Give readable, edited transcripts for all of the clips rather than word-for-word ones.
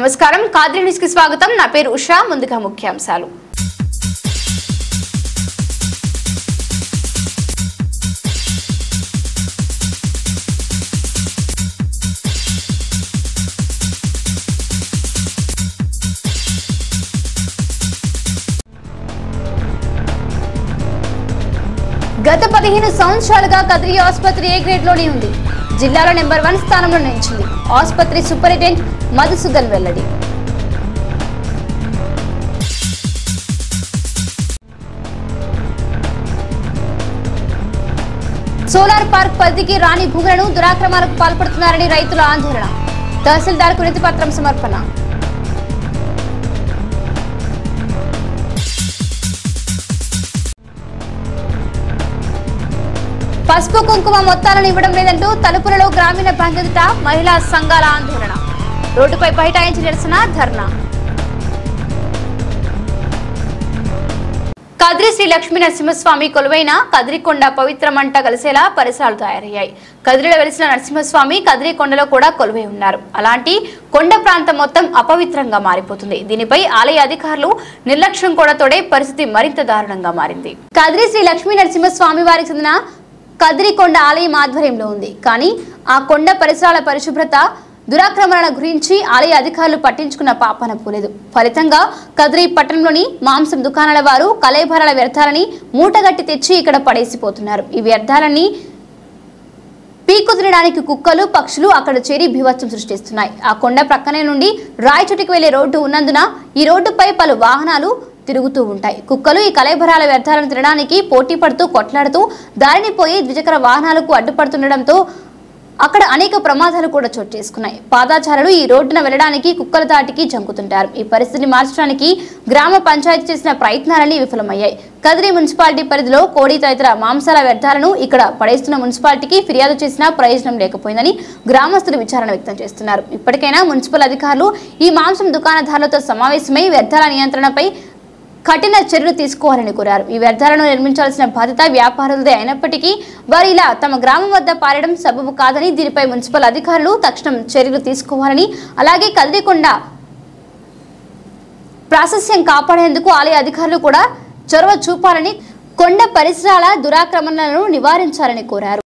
నమస్కారం కాద్రి న్యూస్ కి స్వాగతం నా పేరు ఉషా ముందుగా ముఖ్యాంశాలు గత 15 సంవత్సరాలుగా కద్రి ఆసుపత్రి ఏ గ్రేడ్ లోనే ఉంది జిల్లాలో నెంబర్ 1 స్థానంలో నిలిచింది ఆసుపత్రి సూపరింటెండెంట్ మధుసూదన్ వెల్లడి సోలార్ పార్క్ పరిధికి రాని భూములను దురాక్రమణకు పాల్పడుతున్నారని రైతుల ఆందోళన తహసీల్దార్కు వినతి పత్రం సమర్పణ పసుపు కుంకుమ మొత్తాలను ఇవ్వడం లేదంటూ తలుపులలో గ్రామీణ బ్యాంక్ ఎదుట మహిళా సంఘాల ఆందోళన రోడ్డుపై బైఠాయించి నిరసన ధర్నా కద్రి శ్రీ లక్ష్మీ నరసింహస్వామి కొలువైన కద్రికొండ పవిత్ర మంట కలిసేలా పరిసరాలు తయారయ్యాయి కద్రిలో వెలిసిన నరసింహస్వామి కద్రికొండలో కూడా కొలువై ఉన్నారు అలాంటి కొండ ప్రాంతం మొత్తం అపవిత్రంగా మారిపోతుంది దీనిపై ఆలయ అధికారులు నిర్లక్ష్యం కూడా తోడే పరిస్థితి మరింత దారుణంగా మారింది కద్రి శ్రీ లక్ష్మీ నరసింహస్వామి వారికి చెందిన కద్రికొండ ఆలయం ఆధ్వర్యంలో ఉంది కానీ ఆ కొండ పరిసరాల పరిశుభ్రత దురాక్రమణ గురించి ఆలయ అధికారులు పట్టించుకున్న పాపన పోలేదు ఫలితంగా కద్రి పట్టణంలోని మాంసం దుకాణాల వారు కళేబరాల వ్యర్థాలని మూటగట్టి తెచ్చి ఇక్కడ పడేసిపోతున్నారు ఈ వ్యర్థాలన్నీ పీకు తినడానికి కుక్కలు పక్షులు అక్కడ చేరి బీభత్సం సృష్టిస్తున్నాయి ఆ కొండ ప్రక్కనే నుండి రాయచోటికి వెళ్లే రోడ్డు ఉన్నందున ఈ రోడ్డుపై పలు వాహనాలు తిరుగుతూ ఉంటాయి కుక్కలు ఈ కళేబరాల వ్యర్థాలను తినడానికి పోటీ పడుతూ కొట్లాడుతూ దారిని పోయి ద్విచక్ర వాహనాలకు అడ్డుపడుతుండటంతో అక్కడ అనేక ప్రమాదాలు కూడా చోటు చేసుకున్నాయి పాదాచారులు ఈ రోడ్డున వెళ్లడానికి కుక్కల దాటికి జంకుతుంటారు ఈ పరిస్థితిని మార్చడానికి గ్రామ పంచాయతీ చేసిన ప్రయత్నాలన్నీ విఫలమయ్యాయి కద్రి మున్సిపాలిటీ పరిధిలో కోడి తదితర మాంసాల వ్యర్థాలను ఇక్కడ పడేస్తున్న మున్సిపాలిటీకి ఫిర్యాదు చేసినా ప్రయోజనం లేకపోయిందని గ్రామస్తులు విచారణ వ్యక్తం చేస్తున్నారు ఇప్పటికైనా మున్సిపల్ అధికారులు ఈ మాంసం దుకాణదారులతో సమావేశమై వ్యర్థాల నియంత్రణపై కఠిన చర్యలు తీసుకోవాలని కోరారు ఈ వ్యర్థాలను నిర్మించాల్సిన బాధ్యత వ్యాపారులదే అయినప్పటికీ వారు ఇలా తమ గ్రామం వద్ద పారడం సబబు కాదని దీనిపై మున్సిపల్ అధికారులు తక్షణం చర్యలు తీసుకోవాలని అలాగే కద్రికొండ ప్రాశస్త్యం కాపాడేందుకు ఆలయ అధికారులు కూడా చొరవ చూపాలని కొండ పరిసరాల దురాక్రమణలను నివారించాలని కోరారు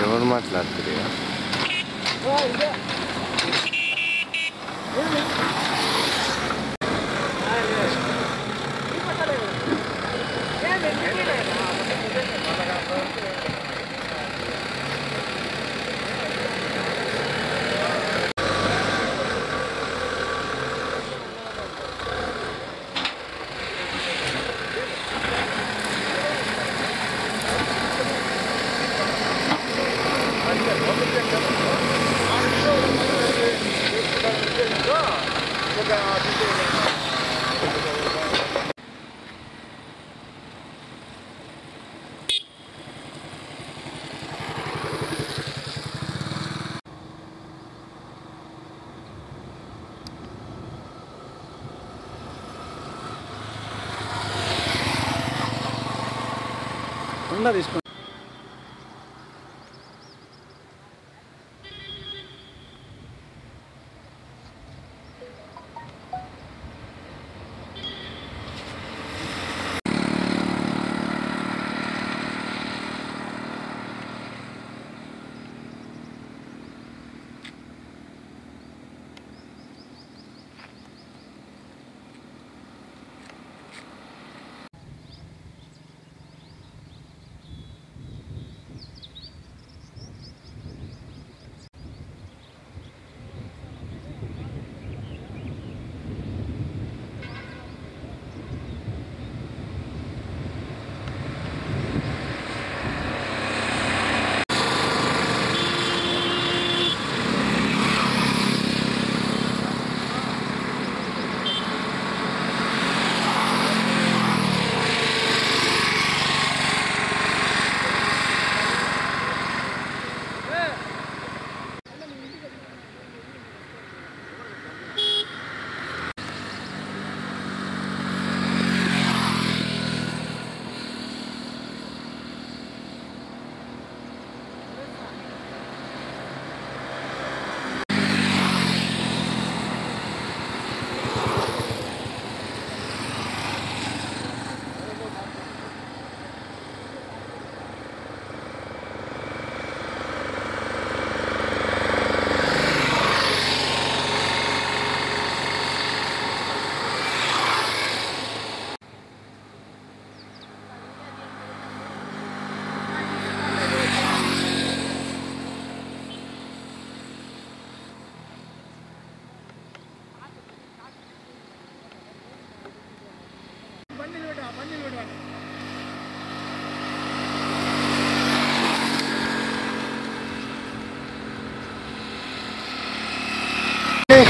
ఎవరు మాట్లాడుతున్నారు? తీసుకో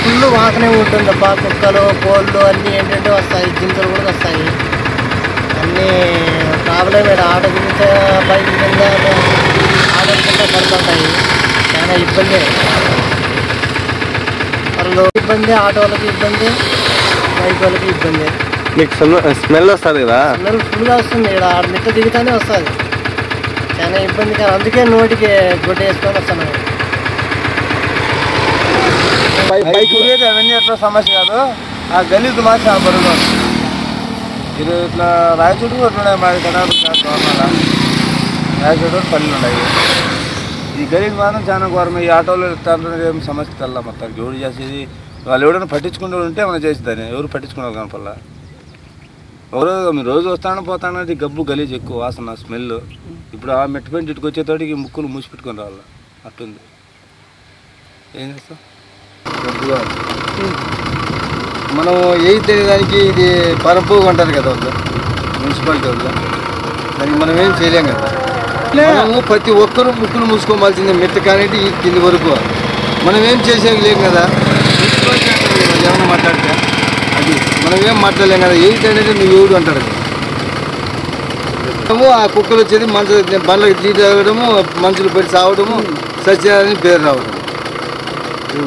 ఫుల్ వాసనే ఉంటుందప్ప. కుక్కలు కోళ్ళు అన్నీ ఏంటంటే వస్తాయి, జింకలు కూడా వస్తాయి. అన్నీ ప్రాబ్లం. ఆటో కింద బైక్ కింద ఆటో కింద పడుతుంటాయి. చాలా ఇబ్బంది. వాళ్ళు ఇబ్బంది, ఆటో వాళ్ళకి ఇబ్బంది, బైక్ వాళ్ళకి ఇబ్బంది. మీకు స్మెల్ వస్తుంది కదా? స్మెల్ ఫుల్గా వస్తుంది. ఇక్కడ ఆడ మిట్ట దిగుతానే వస్తుంది. చాలా ఇబ్బంది. కానీ అందుకే నోటికి గుడ్డ వేసుకొని వస్తాను. బైక్ ఊరేది అవన్నీ ఎట్లా సమస్య కాదు. ఆ గలీజు మాత్రం చాలా బరువుగా ఉంది. ఇది ఇట్లా రాయచోటు ఉన్నాయి. మాది కర్ణాటక రాయచోటు పల్లెలు ఉన్నాయి. ఈ గలీజు మాత్రం చాలా ఘోరం. ఈ ఆటోలో ఇట్లాంటి ఏం సమస్య తెల్ల మొత్తానికి ఎవరు చేసేది. వాళ్ళు ఎవరైనా పట్టించుకుంటూ ఉంటే మనం చేసేదాన్ని. ఎవరు పట్టించుకున్నారు కనపల్లా. ఎవరో మీరు రోజు వస్తాను పోతానంటే గబ్బు గలీజ్ ఎక్కువ వాసన స్మెల్. ఇప్పుడు ఆ మెట్టుపైన ఇటుకు వచ్చేతోటికి ముక్కులు మూసిపెట్టుకొని రావాలి. అట్టుంది. ఏం చేస్తాం? మనం ఏది తెలియడానికి ఇది పరపుగా ఉంటారు కదా వాళ్ళు మున్సిపాలిటీ వాళ్ళు. దానికి మనం ఏం చేయలేం కదా. మనము ప్రతి ఒక్కరూ ముక్కులు మూసుకోవాల్సిందే. మెట్ట కానిటి ఈ కింది వరకు మనం ఏం చేసేది లేం కదా. మున్సిపాలిటీ అంటారు ఏమైనా మాట్లాడితే అది మనం ఏం మాట్లాడలేం కదా. ఏది అనేది నువ్వు ఎవడు అంటారు. ఆ కుక్కలు వచ్చేది మనుషులు బండ్లకి తీటి తాగడము, మనుషులు పడి సావడము, సత్యాలని పేరు రావడం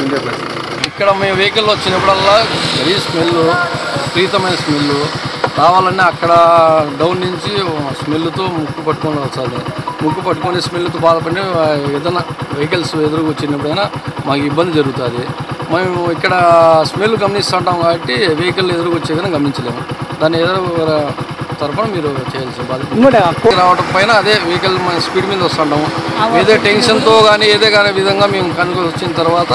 ఉండే పరిస్థితి. ఇక్కడ మేము వెహికల్లో వచ్చినప్పుడల్లా వెరీ స్మెల్, విపరీతమైన స్మెల్ రావాలన్నా అక్కడ డౌన్ నుంచి స్మెల్తో ముక్కు పట్టుకొని వస్తుంది. ముక్కు పట్టుకొని స్మెల్తో బాధపడి ఏదైనా వెహికల్స్ ఎదురుకు వచ్చినప్పుడైనా మాకు ఇబ్బంది జరుగుతుంది. మేము ఇక్కడ స్మెల్ గమనిస్తుంటాం కాబట్టి వెహికల్ ఎదురుకు వచ్చే విధంగా గమనించలేము. దాన్ని ఏదో తరఫున మీరు చేయాల్సిన బాధ్యత. రావడం పైన అదే వెహికల్ మన స్పీడ్ మీద వస్తుంటాము, ఏదో టెన్షన్తో కానీ ఏదే కానీ విధంగా మేము కనుక వచ్చిన తర్వాత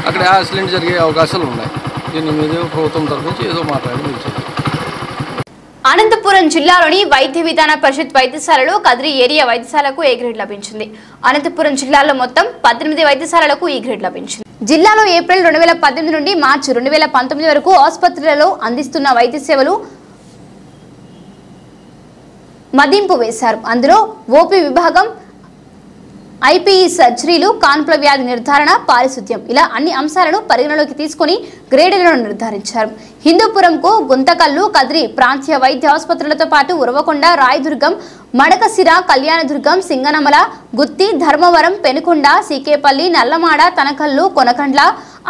అక్కడ యాక్సిడెంట్ జరిగే అవకాశాలు ఉన్నాయి. దీని మీద ప్రభుత్వం తరఫు నుంచి ఏదో మాట్లాడి మీరు చేయాలి. అనంతపురం జిల్లాలోని వైద్య విధాన పరిషత్ వైద్యశాలలో కదిరి ఏరియా వైద్యశాలకు ఏ గ్రేడ్ లభించింది. అనంతపురం జిల్లాలో మొత్తం 18 వైద్యశాలకు ఈ గ్రేడ్ లభించింది. జిల్లాలో ఏప్రిల్ 2018 నుండి మార్చి 2019 వరకు ఆసుపత్రులలో అందిస్తున్న వైద్య సేవలు మదింపు వేశారు. అందులో ఓపీ విభాగం, ఐపీఈ సర్జరీలు, కాన్పుల వ్యాధి నిర్ధారణ, పారిశుద్ధ్యం ఇలా అన్ని అంశాలను పరిగణలోకి తీసుకుని గ్రేడులను నిర్ధారించారు. హిందూపురంకు గుంతకల్లు, కదిరి ప్రాంతీయ వైద్య ఆసుపత్రులతో పాటు ఉరవకొండ, రాయదుర్గం, మడకసిర, కళ్యాణదుర్గం, సింగనమల, గుత్తి, ధర్మవరం, పెనుకొండ, సీకేపల్లి, నల్లమాడ, తనకల్లు, కొనకండ్ల,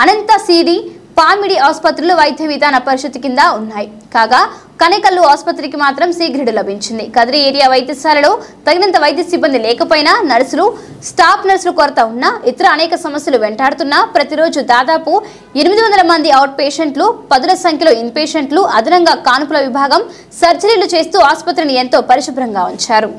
అనంత సిడి, పామిడి ఆసుపత్రులు వైద్య విధాన పరిషత్ కింద ఉన్నాయి. కాగా కనేకల్లు ఆసుపత్రికి మాత్రం సి గ్రేడ్ లభించింది. కదిరి ఏరియా వైద్యశాలలో తగినంత వైద్య సిబ్బంది లేకపోయినా, నర్సులు, స్టాఫ్ నర్సులు కొరత ఉన్నా, ఇతర అనేక సమస్యలు వెంటాడుతున్నా ప్రతిరోజు దాదాపు 800 మంది అవుట్ పేషెంట్లు, 10ల సంఖ్యలో ఇన్ పేషెంట్లు, అదనంగా కానుపుల విభాగం సర్జరీలు చేస్తూ ఆసుపత్రిని ఎంతో పరిశుభ్రంగా ఉంచారు.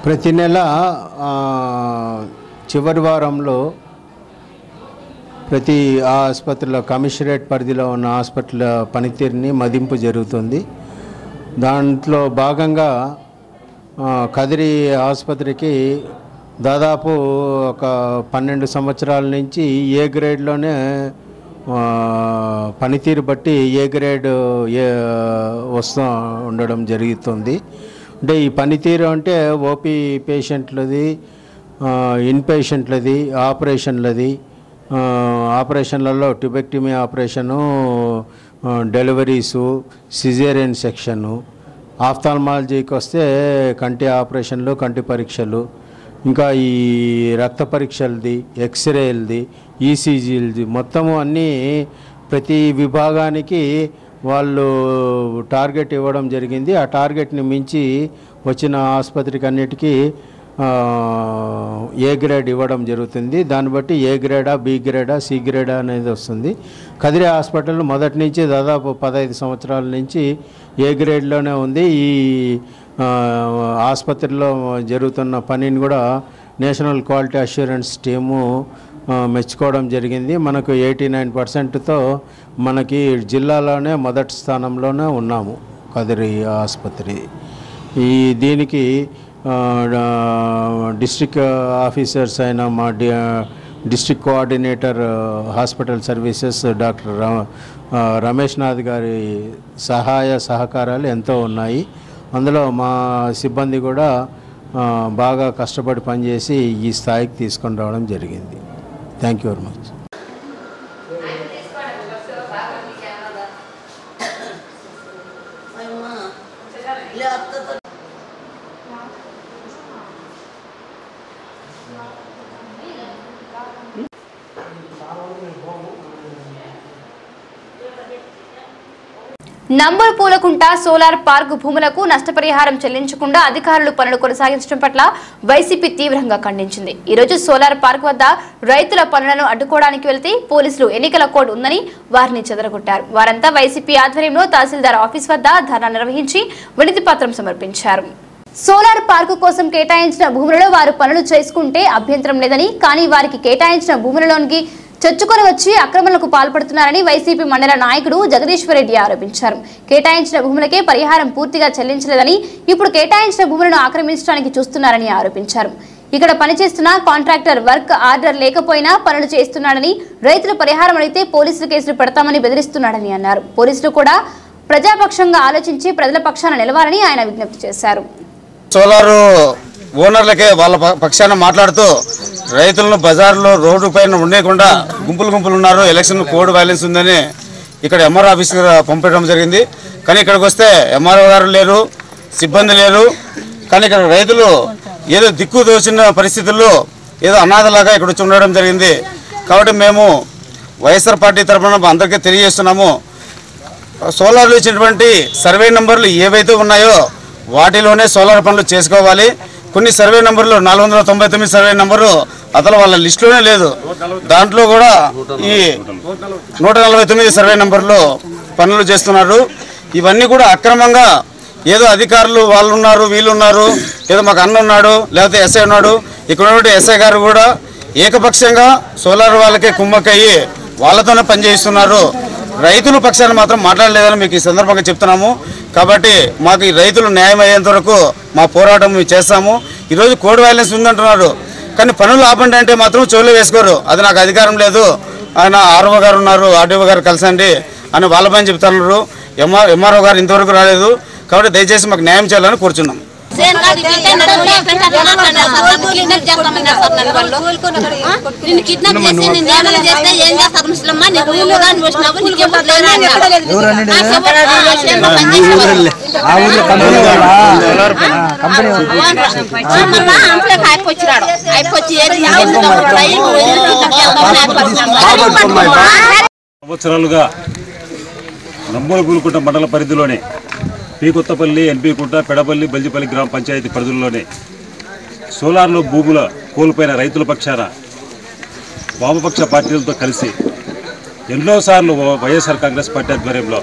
ప్రతి నెల చివరి వారంలో ప్రతి ఆసుపత్రిలో కమిషనరేట్ పరిధిలో ఉన్న హాస్పిటల్ పనితీరుని మదింపు జరుగుతుంది. దాంట్లో భాగంగా కదిరి ఆసుపత్రికి దాదాపు ఒక 12 సంవత్సరాల నుంచి ఏ గ్రేడ్లోనే పనితీరు బట్టి ఏ గ్రేడ్ వస్తూ ఉండడం జరుగుతుంది. అంటే ఈ పనితీరు అంటే ఓపీ పేషెంట్లది, ఇన్ పేషెంట్లది, ఆపరేషన్లది, ఆపరేషన్లలో ట్యూబెక్టమీ ఆపరేషను, డెలివరీసు, సిజేరియన్ సెక్షను, ఆఫ్థాల్మాలజీకి వస్తే కంటి ఆపరేషన్లు, కంటి పరీక్షలు, ఇంకా ఈ రక్త పరీక్షలది, ఎక్స్రేలది, ఈసీజీలది మొత్తము అన్నీ ప్రతి విభాగానికి వాళ్ళు టార్గెట్ ఇవ్వడం జరిగింది. ఆ టార్గెట్ని మించి వచ్చిన ఆసుపత్రికి అన్నిటికీ ఏ గ్రేడ్ ఇవ్వడం జరుగుతుంది. దాన్ని బట్టి ఏ గ్రేడా, బి గ్రేడా, సి గ్రేడా అనేది వస్తుంది. కదిరి హాస్పిటల్ మొదటి నుంచి దాదాపు 15 సంవత్సరాల నుంచి ఏ గ్రేడ్లోనే ఉంది. ఈ ఆసుపత్రిలో జరుగుతున్న పనిని కూడా నేషనల్ క్వాలిటీ అష్యూరెన్స్ టీము మెచ్చుకోవడం జరిగింది. మనకు 89%తో మనకి జిల్లాలోనే మొదటి స్థానంలోనే ఉన్నాము కదిరి ఆసుపత్రి. దీనికి డిస్ట్రిక్ట్ ఆఫీసర్స్ అయిన మా district coordinator hospital services doctor Ramesh Nath గారి సహాయ సహకారాలు ఎంతో ఉన్నాయి. అందులో మా సిబ్బంది కూడా బాగా కష్టపడి పనిచేసి ఈ స్థాయికి తీసుకొని రావడం జరిగింది. Thank you very much. Number Poolakunta solar park భూములకు నష్టపరిహారం చెల్లించకుండా అధికారులు పనులు కొనసాగించడం పట్ల వైసీపీ తీవ్రంగా ఖండించింది. ఈ రోజు సోలార్ పార్క్ వద్ద రైతుల పనులను అడ్డుకోవడానికి వెళ్తే పోలీసులు ఎన్నికల కోడ్ ఉందని వారిని చెదరగొట్టారు. వారంతా వైసీపీ ఆధ్వర్యంలో తహసీల్దార్ ఆఫీస్ వద్ద ధర్నా నిర్వహించి వినతి పత్రం సమర్పించారు. సోలార్ పార్కు కోసం కేటాయించిన భూములలో వారు పనులు చేసుకుంటే అభ్యంతరం లేదని, కానీ వారికి కేటాయించిన భూములలోనికి చొచ్చుకొని వచ్చి అక్రమాలకు పాల్పడుతున్నారని వైసీపీ మండల నాయకుడు జగదీశ్వర్ రెడ్డి ఆరోపించారు. కేటాయించిన భూములకే పరిహారం పూర్తిగా చెల్లించలేదని, ఇప్పుడు కేటాయించిన భూములను ఆక్రమించడానికి చూస్తున్నారని ఆరోపించారు. ఇక్కడ పనిచేస్తున్న కాంట్రాక్టర్ వర్క్ ఆర్డర్ లేకపోయినా పనులు చేస్తున్నాడని, రైతులు పరిహారం అడిగితే పోలీసులు కేసులు పెడతామని బెదిరిస్తున్నాడని అన్నారు. పోలీసులు కూడా ప్రజాపక్షంగా ఆలోచించి ప్రజల పక్షాన నిలవాలని ఆయన విజ్ఞప్తి చేశారు. సోలారు ఓనర్లకే వాళ్ళ పక్షాన మాట్లాడుతూ రైతులను బజార్లో రోడ్డు పైన ఉండేయకుండా గుంపులు ఉన్నారు, ఎలక్షన్ కోడ్ వైలెన్స్ ఉందని ఇక్కడ ఎంఆర్ఓ ఆఫీస్కి పంపించడం జరిగింది. కానీ ఇక్కడికి వస్తే ఎంఆర్ఓ గారు లేరు, సిబ్బంది లేరు. కానీ ఇక్కడ రైతులు ఏదో దిక్కు దోచిన పరిస్థితుల్లో ఏదో అనాథలాగా ఇక్కడ వచ్చి ఉండడం జరిగింది. కాబట్టి మేము వైఎస్ఆర్ పార్టీ తరఫున అందరికీ తెలియజేస్తున్నాము, సోలార్లు ఇచ్చినటువంటి సర్వే నెంబర్లు ఏవైతే ఉన్నాయో వాటిలోనే సోలార్ పనులు చేసుకోవాలి. కొన్ని సర్వే నెంబర్లు 499 సర్వే నెంబరు అసలు వాళ్ళ లిస్టులోనే లేదు. దాంట్లో కూడా ఈ 149 సర్వే నెంబర్లో పనులు చేస్తున్నారు. ఇవన్నీ కూడా అక్రమంగా ఏదో అధికారులు వాళ్ళు ఉన్నారు, వీళ్ళు ఉన్నారు, ఏదో మాకు అన్న ఉన్నాడు, లేకపోతే ఎస్ఐ ఉన్నాడు. ఇక్కడ ఉన్నటువంటి ఎస్ఐ గారు కూడా ఏకపక్షంగా సోలార్ వాళ్ళకే కుమ్మక్కయ్యి వాళ్ళతోనే పనిచేస్తున్నారు. రైతుల పక్షాన్ని మాత్రం మాట్లాడలేదని మీకు ఈ సందర్భంగా చెప్తున్నాము. కాబట్టి మాకు ఈ రైతులు న్యాయం అయ్యేంత వరకు మా పోరాటం చేస్తాము. ఈరోజు కోడ్ వైలెన్స్ ఉందంటున్నారు, కానీ పనులు ఆపండి అంటే మాత్రం చెవులు వేసుకోరు. అది నాకు అధికారం లేదు, ఆయన ఆర్ఓ గారు ఉన్నారు, ఆర్డీఓ గారు కలిసండి అని వాళ్ళ పైన చెప్తున్నారు. ఎంఆర్ఓ గారు ఇంతవరకు రాలేదు. కాబట్టి దయచేసి మాకు న్యాయం చేయాలని కోరుచున్నాం. సంవత్సరాలుగా నంబూరు పూలకుంట మండల పరిధిలోనే పీకొత్తపల్లి, ఎన్పీకుంట, పెడపల్లి, బల్జిపల్లి గ్రామ పంచాయతీ పరిధుల్లోనే సోలార్లో భూముల కోల్పోయిన రైతుల పక్షాన వామపక్ష పార్టీలతో కలిసి ఎన్నోసార్లు వైఎస్ఆర్ కాంగ్రెస్ పార్టీ ఆధ్వర్యంలో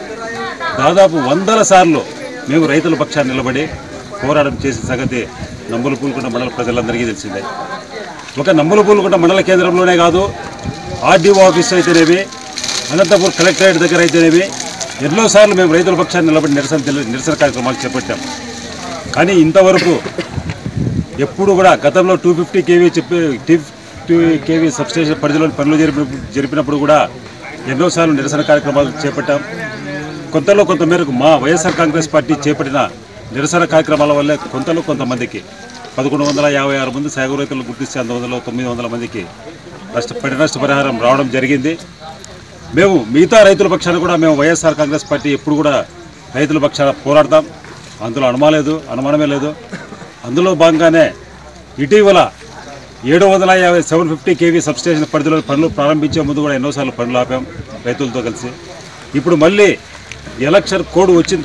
దాదాపు 100 సార్లు మేము రైతుల పక్షాన్ని నిలబడి పోరాటం చేసిన సంగతి నంబూరు పూలకుంట మండల ప్రజలందరికీ తెలిసిందే. ఒక నంబూరు పూలకుంట మండల కేంద్రంలోనే కాదు, ఆర్డీఓ ఆఫీస్ అయితేనేమి, అనంతపూర్ కలెక్టరేట్ దగ్గర అయితేనేమి ఎన్నోసార్లు మేము రైతుల పక్షాన్ని నిలబడి నిరసన కార్యక్రమాలు చేపట్టాం. కానీ ఇంతవరకు ఎప్పుడు కూడా గతంలో 250 kV సబ్స్టేషన్ పరిధిలో పనులు జరిపినప్పుడు కూడా ఎన్నోసార్లు నిరసన కార్యక్రమాలు చేపట్టాం. కొంతమేరకు మా వైఎస్ఆర్ కాంగ్రెస్ పార్టీ చేపట్టిన నిరసన కార్యక్రమాల వల్లే కొంతమందికి 1156 మంది సాగు రైతులను గుర్తిస్తే 900 మందికి నష్టపరిహారం రావడం జరిగింది. మేము మిగతా రైతుల పక్షాన కూడా మేము వైఎస్ఆర్ కాంగ్రెస్ పార్టీ ఎప్పుడు కూడా రైతుల పక్షాన పోరాడతాం. అందులో అనుమానమే లేదు. అందులో భాగంగానే ఇటీవల 750 kV సబ్స్టేషన్ పరిధిలో పనులు ప్రారంభించే ముందు కూడా ఎన్నోసార్లు పనులు ఆపాం రైతులతో కలిసి. ఇప్పుడు మళ్ళీ ఎలక్షన్ కోడ్ వచ్చిన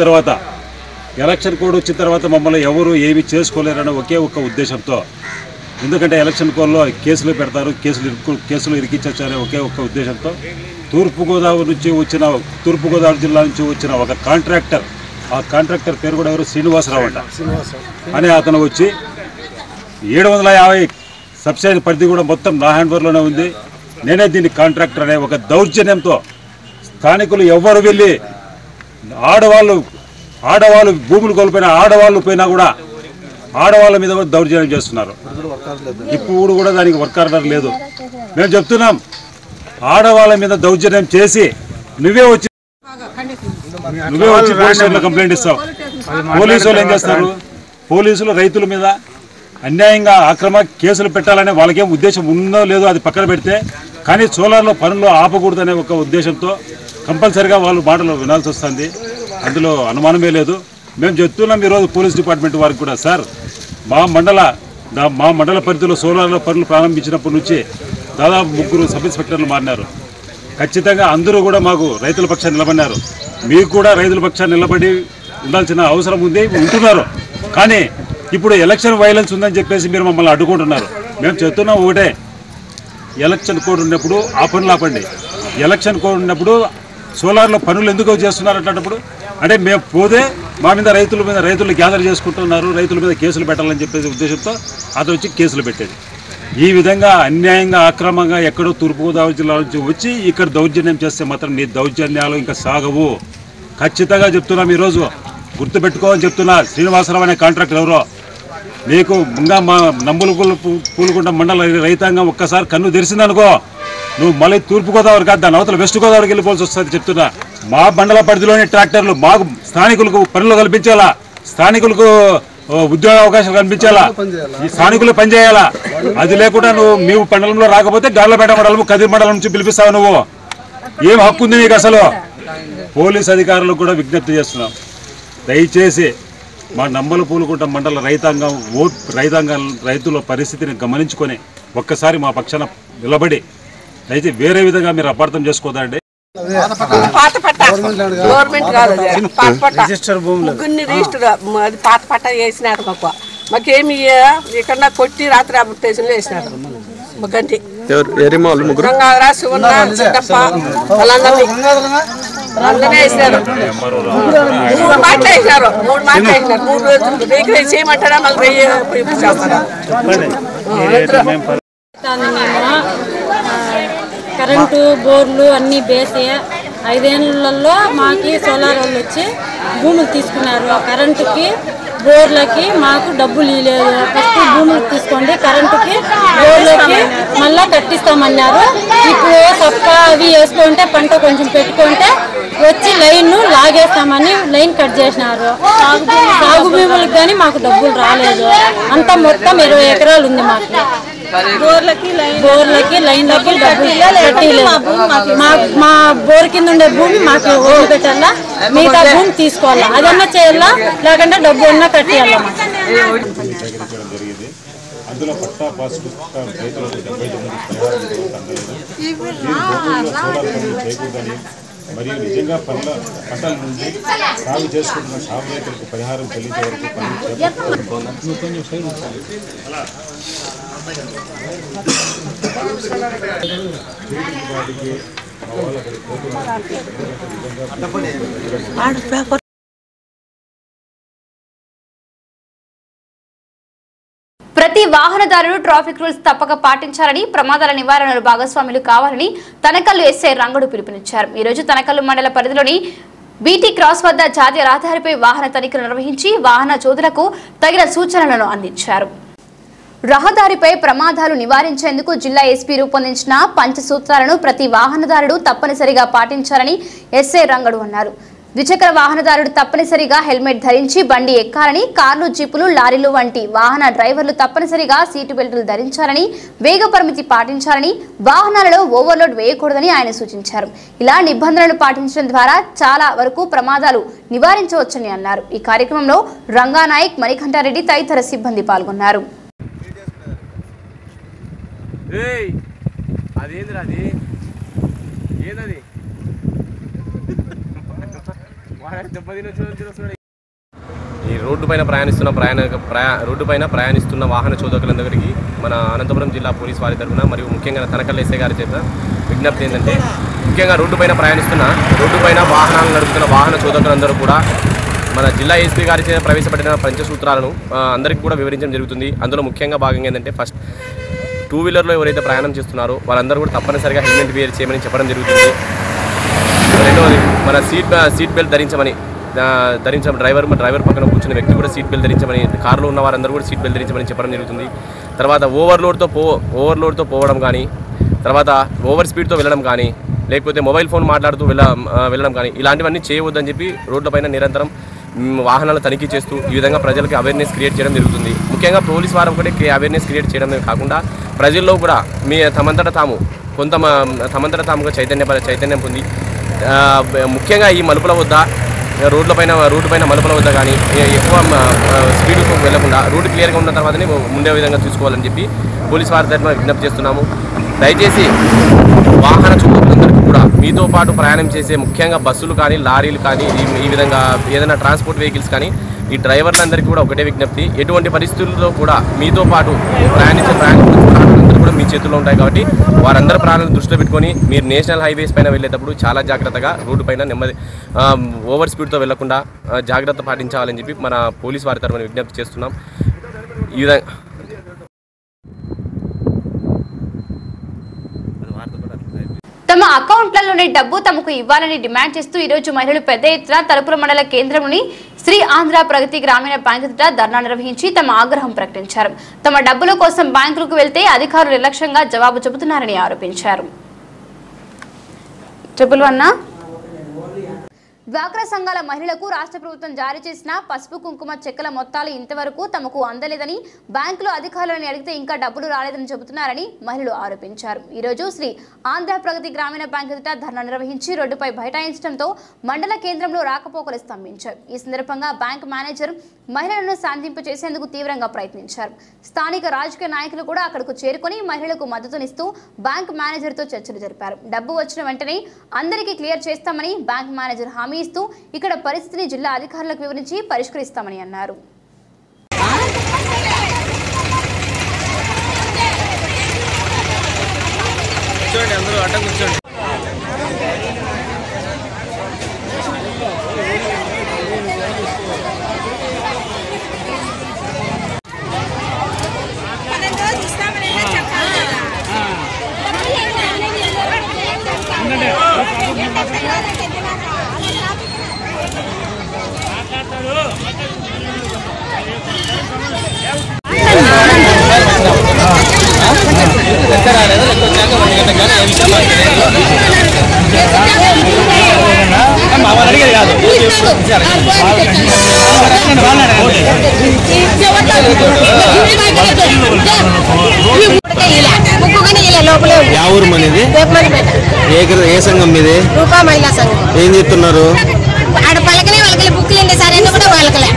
తర్వాత మమ్మల్ని ఎవరు ఏమీ చేసుకోలేరన్న ఒకే ఒక్క ఉద్దేశంతో, ఎందుకంటే ఎలక్షన్ కోడ్లో కేసులు పెడతారు, కేసులు ఇరికించవచ్చు అనే ఒకే ఒక్క ఉద్దేశంతో తూర్పుగోదావరి జిల్లా నుంచి వచ్చిన ఒక కాంట్రాక్టర్, ఆ కాంట్రాక్టర్ పేరు కూడా ఎవరు శ్రీనివాసరావు అంట అని అతను వచ్చి 750 సబ్సిడీ పరిధి కూడా మొత్తం నా హ్యాండ్ఓవర్లోనే ఉంది, నేనే దీన్ని కాంట్రాక్టర్ అనే ఒక దౌర్జన్యంతో స్థానికులు ఎవ్వరు వెళ్ళి ఆడవాళ్ళు భూములు కోల్పోయిన ఆడవాళ్ళు పోయినా కూడా ఆడవాళ్ళ మీద కూడా దౌర్జన్యం చేస్తున్నారు. ఇప్పుడు కూడా దానికి వర్క్ ఆర్డర్ లేదు. మేము చెప్తున్నాం, ఆడవాళ్ళ మీద దౌర్జన్యం చేసి నువ్వే వచ్చి పోలీస్ స్టేషన్లో కంప్లైంట్ ఇస్తావు. పోలీసు వాళ్ళు ఏం చేస్తారు? పోలీసులు రైతుల మీద అన్యాయంగా అక్రమ కేసులు పెట్టాలనే వాళ్ళకేం ఉద్దేశం ఉందో లేదో అది పక్కన పెడితే, కానీ సోలార్లో పనులు ఆపకూడదనే ఒక ఉద్దేశంతో కంపల్సరిగా వాళ్ళు మాటలు వినాల్సి వస్తుంది. అందులో అనుమానమే లేదు. మేము చెప్తున్నాం ఈరోజు పోలీస్ డిపార్ట్మెంట్ వారికి కూడా, సార్ మా మండల పరిధిలో సోలార్ల పనులు ప్రారంభించినప్పటి నుంచి దాదాపు 3 సబ్ ఇన్స్పెక్టర్లు మారినారు. ఖచ్చితంగా అందరూ కూడా మాకు రైతుల పక్షాన్ని నిలబడినారు. మీకు కూడా రైతుల పక్షాన్ని నిలబడి ఉండాల్సిన అవసరం ఉంది, ఉంటున్నారు. కానీ ఇప్పుడు ఎలక్షన్ వైలెన్స్ ఉందని చెప్పేసి మీరు మమ్మల్ని అడ్డుకుంటున్నారు. మేము చెప్తున్నాం ఒకటే, ఎలక్షన్ కోడ్ ఉన్నప్పుడు ఆ పనులు ఆపండి. ఎలక్షన్ కోడ్ ఉన్నప్పుడు సోలార్లో పనులు ఎందుకు చేస్తున్నారు అట్లాంటప్పుడు? అంటే మేము పోతే మా మీద రైతులు గ్యాదర్ చేసుకుంటున్నారు, రైతుల మీద కేసులు పెట్టాలని చెప్పేసి ఉద్దేశంతో అతను వచ్చి కేసులు పెట్టేది. ఈ విధంగా అన్యాయంగా అక్రమంగా ఎక్కడో తూర్పుగోదావరి జిల్లా నుంచి వచ్చి ఇక్కడ దౌర్జన్యం చేస్తే మాత్రం నీ దౌర్జన్యాలు ఇంకా సాగవు. ఖచ్చితంగా చెప్తున్నాం, ఈరోజు గుర్తుపెట్టుకోవాలని చెప్తున్నా. శ్రీనివాసరావు అనే కాంట్రాక్టర్ ఎవరో నీకు ఇంకా మా పూలుకుంట మండల రైతాంగం ఒక్కసారి కన్ను తెరిసిందనుకో, నువ్వు మళ్ళీ తూర్పుగోదావరి కాదు, దాని అవతల వెస్ట్ గోదావరికి వెళ్ళిపోవాల్సి వస్తుంది చెప్తున్నా. మా మండల పరిధిలోని ట్రాక్టర్లు మాకు స్థానికులకు పనులు కల్పించాలా, స్థానికులకు ఉద్యోగ అవకాశాలు కల్పించాలా, ఈ స్థానికులు పనిచేయాలా. అది లేకుండా నువ్వు మండలంలో రాకపోతే గార్లపేట మండలం, కదిరి మండలం నుంచి పిలిపిస్తావు. నువ్వు ఏం హక్కు ఉంది నీకు అసలు? పోలీస్ అధికారులకు కూడా విజ్ఞప్తి చేస్తున్నాం, దయచేసి మా నంబల పూలుకుంట మండల రైతుల పరిస్థితిని గమనించుకొని ఒక్కసారి మా పక్షాన నిలబడి, దయచేసి వేరే విధంగా మీరు అపార్థం చేసుకోదండి. పాత పట్ట గవర్నమెంట్ కాదు, పాత పట్ట ముగ్గురిని రిజిస్టర్, అది పాత పట్ట వేసినారు. మాకేమి ఇక్కడ కొట్టి రాత్రి స్టేషన్లో వేసినారు. గంటి గంగాధర, శివన్న, చిట్టప్ప వాళ్ళందరినీ వేసినారు. 3 మాటలు వేసినారు. 3 రోజులు వెహికల్ చేయమంటారా, మళ్ళీ వెయ్యి చేస్తారా? కరెంటు బోర్లు అన్నీ బేసే 5 ఏళ్లలో మాకు సోలార్ వాళ్ళు వచ్చి భూములు తీసుకున్నారు. కరెంటుకి బోర్లకి మాకు డబ్బులు ఇవ్వలేదు. ఫస్ట్ భూములు తీసుకోండి, కరెంటుకి బోర్లకి మళ్ళీ కట్టిస్తామన్నారు. ఇప్పుడు తప్ప అవి వేసుకుంటే పంట కొంచెం పెట్టుకుంటే వచ్చి లైన్ లాగేస్తామని లైన్ కట్ చేసినారు. సాగు భూములకు కానీ మాకు డబ్బులు రాలేదు. అంతా మొత్తం 20 ఎకరాలు ఉంది మాకు. బోర్లకి లైన్లకి డబ్బులు కట్టలేదు. మా బోర్ కింద ఉండే భూమి మాకు ఓడి పెట్టాలా, మిగతా భూమి తీసుకోవాలా, అదన్నా చేయాలా, లేకుంటే డబ్బు అన్నా కట్టేయాలా. అందులో పట్టా పాస్ రైతులకు 79 మరియు నిజంగా పంటల నుండి సాగు చేసుకుంటున్న సాగు రైతులకు పరిహారం చెల్లించే వరకు ప్రతి వాహనదారులు ట్రాఫిక్ రూల్స్ తప్పక పాటించాలని, ప్రమాదాల నివారణలో భాగస్వాములు కావాలని తనకల్లు ఎస్ఐ రంగడు పిలుపునిచ్చారు. ఈ రోజు తనకల్లు మండల పరిధిలోని బీటీ క్రాస్ వద్ద జాతీయ రహదారిపై వాహన తనిఖీలు నిర్వహించి వాహన చోదకులకు తగిన సూచనలను అందించారు. రహదారిపై ప్రమాదాలు నివారించేందుకు జిల్లా ఎస్పీ రూపొందించిన పంచసూత్రాలను ప్రతి వాహనదారుడు తప్పనిసరిగా పాటించాలని ఎస్ఐ రంగడు అన్నారు. ద్విచక్ర వాహనదారుడు తప్పనిసరిగా హెల్మెట్ ధరించి బండి ఎక్కాలని, కార్లు, జీపులు, లారీలు వంటి వాహన డ్రైవర్లు తప్పనిసరిగా సీటు బెల్టులు ధరించాలని, వేగ పరిమితి పాటించాలని, వాహనాలలో ఓవర్లోడ్ వేయకూడదని ఆయన సూచించారు. ఇలా నిబంధనలు పాటించడం ద్వారా చాలా వరకు ప్రమాదాలు నివారించవచ్చని అన్నారు. ఈ కార్యక్రమంలో రంగానాయక్, మణికంఠారెడ్డి తదితర సిబ్బంది పాల్గొన్నారు. ఈ రోడ్డుపైన ప్రయాణిస్తున్న వాహన చోదకులందరికీ మన అనంతపురం జిల్లా పోలీస్ వారి తరఫున మరియు ముఖ్యంగా తనకల్లు ఎస్ఐ గారి చేత విజ్ఞప్తి ఏంటంటే, ముఖ్యంగా రోడ్డుపైన వాహనాలు నడుపుతున్న వాహన చోదకులందరూ కూడా మన జిల్లా ఎస్పీ గారి చేత ప్రవేశపెట్టిన పంచసూత్రాలను అందరికీ కూడా వివరించడం జరుగుతుంది. అందులో ముఖ్యంగా భాగంగా ఏంటంటే, ఫస్ట్ 2 వీలర్లో ఎవరైతే ప్రయాణం చేస్తున్నారో వాళ్ళందరూ కూడా తప్పనిసరిగా హెల్మెట్ వేర్ చేయమని చెప్పడం జరుగుతుంది. రెండవది, మన సీట్ బెల్ట్ ధరించమని డ్రైవర్ పక్కన కూర్చున్న వ్యక్తి కూడా సీట్ బెల్ట్ ధరించమని, కారులో ఉన్న వారందరూ కూడా సీట్ బెల్ట్ ధరించమని చెప్పడం జరుగుతుంది. తర్వాత ఓవర్లోడ్తో పోవడం కానీ, తర్వాత ఓవర్ స్పీడ్తో వెళ్ళడం కానీ, లేకపోతే మొబైల్ ఫోన్ మాట్లాడుతూ వెళ్ళడం కానీ ఇలాంటివన్నీ చేయవద్దని చెప్పి రోడ్లపైన నిరంతరం వాహనాలు తనిఖీ చేస్తూ ఈ విధంగా ప్రజలకు అవేర్నెస్ క్రియేట్ చేయడం జరుగుతుంది. ముఖ్యంగా పోలీస్ వారు కూడా అవేర్నెస్ క్రియేట్ చేయడమే కాకుండా ప్రజల్లో కూడా తమంతట తాముగా చైతన్యం పొంది ముఖ్యంగా ఈ మలుపుల వద్ద రోడ్డు పైన మలుపుల వద్ద కానీ ఎక్కువ స్పీడ్కు వెళ్లకుండా రోడ్డు క్లియర్గా ఉన్న తర్వాతనే ఉండే విధంగా చూసుకోవాలని చెప్పి పోలీస్ వారి తరఫున విజ్ఞప్తి చేస్తున్నాము. దయచేసి వాహన చోదకులందరికీ కూడా మీతో పాటు ప్రయాణం చేసే ముఖ్యంగా బస్సులు కానీ లారీలు కానీ ఈ విధంగా ఏదైనా ట్రాన్స్పోర్ట్ వెహికల్స్ కానీ ఈ డ్రైవర్లందరికీ కూడా ఒకటే విజ్ఞప్తి, ఎటువంటి పరిస్థితుల్లో కూడా మీతో పాటు ప్రయాణించే ప్రాణాలందరూ కూడా మీ చేతుల్లో ఉంటాయి కాబట్టి వారందరి ప్రాణాలను దృష్టిలో పెట్టుకొని మీరు నేషనల్ హైవేస్ పైన వెళ్ళేటప్పుడు చాలా జాగ్రత్తగా రోడ్డు పైన నెమ్మది ఓవర్ స్పీడ్తో వెళ్లకుండా జాగ్రత్త పాటించాలని చెప్పి మన పోలీస్ వారి తరఫున విజ్ఞప్తి చేస్తున్నాం. ఈ విధంగా తమ అకౌంట్లలోని డబ్బు తమకు ఇవ్వాలని డిమాండ్ చేస్తూ ఈరోజు మహిళలు పెద్ద ఎత్తున తలుపుల మండల కేంద్రంలోని శ్రీ ఆంధ్ర ప్రగతి గ్రామీణ బ్యాంకు ఎదుట ధర్నా నిర్వహించి తమ ఆగ్రహం ప్రకటించారు. తమ డబ్బుల కోసం బ్యాంకులకు వెళ్తే అధికారులు నిర్లక్ష్యంగా జవాబు చెబుతున్నారని ఆరోపించారు. డ్వాక్రా సంఘాల మహిళలకు రాష్ట్ర ప్రభుత్వం జారీ చేసిన పసుపు కుంకుమ చెక్కుల మొత్తాలు ఇంతవరకు తమకు అందలేదని బ్యాంకులో అధికారులను అడిగితే ఇంకా డబ్బులు రాలేదని చెబుతున్నారని మహిళలు ఆరోపించారు. ఈరోజు శ్రీ ఆంధ్ర ప్రగతి గ్రామీణ బ్యాంకు ఎదుట ధర్నా నిర్వహించి రోడ్డుపై బైఠాయించడంతో మండల కేంద్రంలో రాకపోకలు స్తంభించారు. ఈ సందర్భంగా బ్యాంకు మేనేజర్ మహిళలను శాంతింపు చేసేందుకు తీవ్రంగా ప్రయత్నించారు. స్థానిక రాజకీయ నాయకులు కూడా అక్కడకు చేరుకుని మహిళలకు మద్దతునిస్తూ బ్యాంకు మేనేజర్తో చర్చలు జరిపారు. డబ్బు వచ్చిన వెంటనే అందరికీ క్లియర్ చేస్తామని బ్యాంక్ మేనేజర్ హామీ ఇస్తూ ఇక్కడ పరిస్థితిని జిల్లా అధికారులకు వివరించి పరిష్కరిస్తామని అన్నారు. ఊరు మనది ఏ సంఘం మీది? రూపా మహిళా సంఘం. ఏం చెప్తున్నారు? ఆడ పలకలే వాళ్ళకి బుక్లు ఉండే సార్ ఎన్ని కూడా వాళ్ళకలే.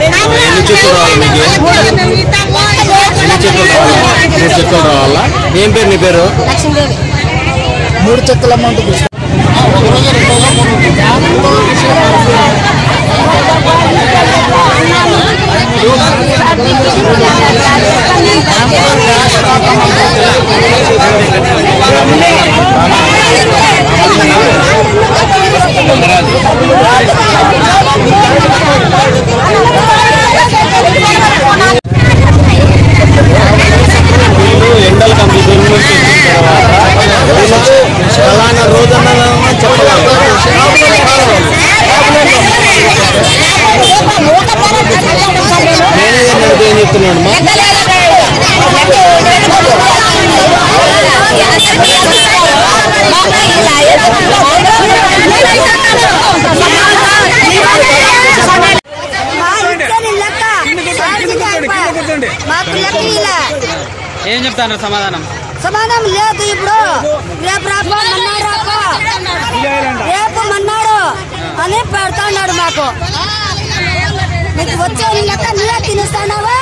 ఎన్ని చెట్లు రావాలి మీకు? ఎన్ని చెట్లు రావాలా? ఏం పేరు నీ పేరు? లక్ష్మీదేవి. 3 చెక్కుల అమౌంట్ ఎండలు కంప్లీట్ ఫలానా రోజన్నా చెప్పలేదు. మేనేజర్ ఏం చెప్తున్నాడు? ఏం చెప్తాను సమాధానం? సమాధానం లేదు. ఇప్పుడు రేపు మన్నాడు అని పెడతాడు మాకు. నీకు వచ్చే లెక్క నువ్వే తినేస్తానావా?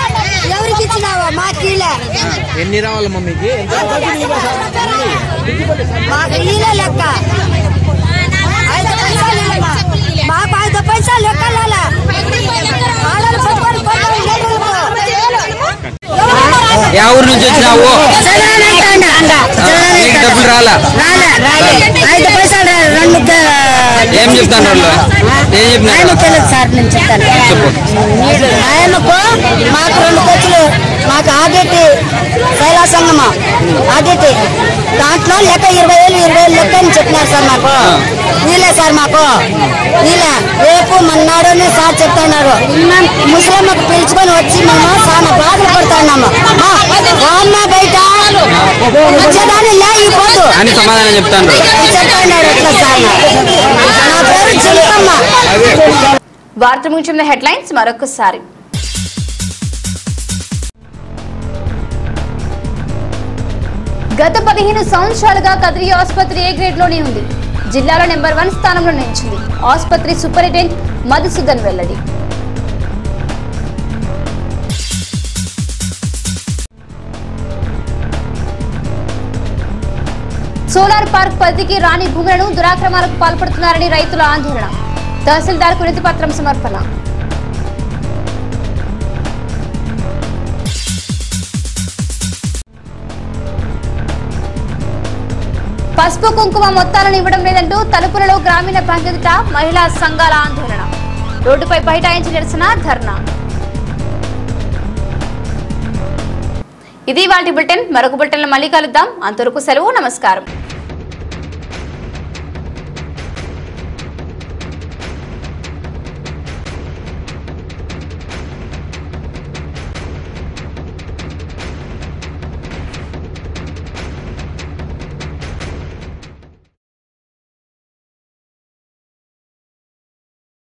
ఎవరికి ఇచ్చినావా? మాకు ఇలా ఎన్ని రావాలమ్మా మీకు? మాకు ఇలా లెక్క 5 పైసలు మాకు 5 పైసలు లెక్క యా ఊరు నుంచి వచ్చినావు? డబ్బులు రాలా? 5 పైసలు 2 ఏం చెప్తాను వాళ్ళు? ఏం చెప్తాను సార్? నేను చెప్తాను. ఆయనకు మాకు 2 ఖర్చులు మాకు ఆడిట్ శైలా సంగమ ఆడిట్ దాంట్లో లెక్క 20,000 లెక్క అని చెప్పినారు సార్. మాకు నీలే సార్. మాకు నీలే రేపు మన్నాడు సార్ చెప్తున్నారు. ముసలమ్మకు పిలుచుకొని వచ్చి మేము చాలా బాధలు పడుతున్నాము. బయట వచ్చేదాన్ని లేకపోదు అని సమాధానం చెప్తాను. చెప్తున్నాడు. ఎట్లా సార్? నా పేరు చిన్నమ్మ. వార్త ముగించిన హెడ్లైన్స్ మరొకసారి. గత 15 సంవత్సరాలుగా కదిరి ఆసుపత్రి ఏ గ్రేడ్ లోనే ఉంది. జిల్లాలో నెంబర్ 1 స్థానంలో నిలిచింది. ఆసుపత్రి సూపరింటెండెంట్ మధుసూదన్ వెల్లడి. సోలార్ పార్క్ పరిధికి రాని భూములను దురాక్రమాలకు పాల్పడుతున్నారని రైతుల ఆందోళన. తహసీల్దార్కు వినతి పత్రం సమర్పణ. పసుపు కుంకుమ మొత్తాలను ఇవ్వడం లేదంటూ తలుపులలో గ్రామీణ బ్యాంక్ ఎదుట మహిళా సంఘాల ఆందోళన. రోడ్డుపై బైఠాయించి నిరసన ధర్నా. ఇది వాటి బులెటిన్. మరొక బులెటిన్లో మళ్ళీ కలుద్దాం. అంతవరకు సెలవు. నమస్కారం.